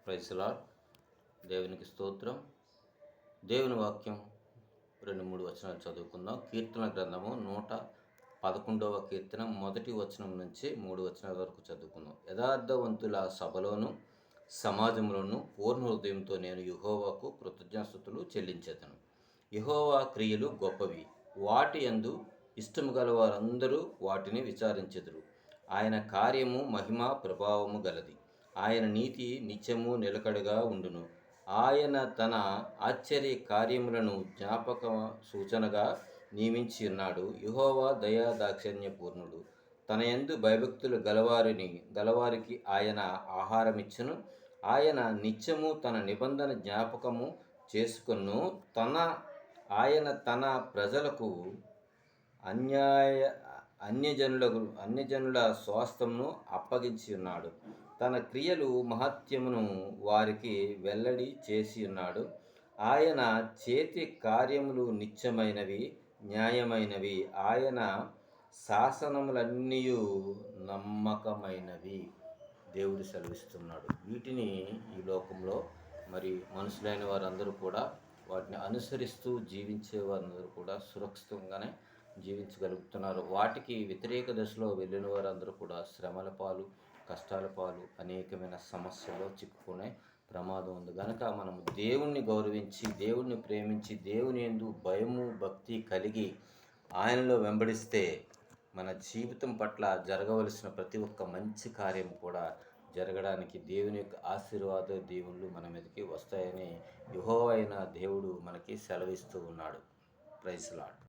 Praise lord. దేవునికి స్తోత్రం. దేవుని వాక్యం 2-3 వచనాలు చదువుకుందాం. కీర్తన గ్రంథము 111వ కీర్తన 1 వచనం నుంచి 3 వచనాల వరకు చదువుకుందాం. యథార్థవంతుల సభలోను సమాజంలోను పూర్ణ హృదయంతో నేను యెహోవాకు కృతజ్ఞతాస్తుతులు చెల్లించెదను. యెహోవా క్రియలు గొప్పవి, వాటి యందు ఇష్టము గల వారందరూ వాటిని విచారించెదరు. ఆయన కార్యము మహిమ ప్రభావము గలది, ఆయన నీతి నిత్యము నిలకడగా ఉండును. ఆయన తన ఆశ్చర్య కార్యములను జ్ఞాపక సూచనగా నియమించి ఉన్నాడు. యెహోవా దయా దాక్షిణ్య పూర్ణుడు, తన యందు భయభక్తులు గలవారికి ఆయన ఆహారమిచ్చును. ఆయన నిత్యము తన నిబంధన జ్ఞాపకము చేసుకొను. ఆయన తన ప్రజలకు అన్యజనుల స్వాస్థ్యమును అప్పగించి ఉన్నాడు. తన క్రియలు మహత్యమును వారికి వెల్లడి చేసి ఉన్నాడు. ఆయన చేతి కార్యములు నిత్యమైనవి, న్యాయమైనవి. ఆయన శాసనములన్నీ నమ్మకమైనవి. దేవుడు సెలవిస్తున్నాడు. వీటిని ఈ లోకంలో మనుషులైన వారందరూ కూడా వాటిని అనుసరిస్తూ జీవించే వారందరూ కూడా సురక్షితంగానే జీవించగలుగుతున్నారు. వాటికి వ్యతిరేక దశలో వెళ్ళిన వారందరూ కూడా శ్రమల పాలు, కష్టాల పాలు, అనేకమైన సమస్యల్లో చిక్కుకునే ప్రమాదం ఉంది. కనుక మనము దేవుణ్ణి గౌరవించి, దేవుణ్ణి ప్రేమించి, దేవుని యందు భయము భక్తి కలిగి ఆయనలో వెంబడిస్తే మన జీవితం పట్ల జరగవలసిన ప్రతి ఒక్క మంచి కార్యం కూడా జరగడానికి దేవుని యొక్క ఆశీర్వాద దీవెనలు మన మీదకి వస్తాయని యెహోవా అయిన దేవుడు మనకి సెలవిస్తూ ఉన్నాడు. Praise lord.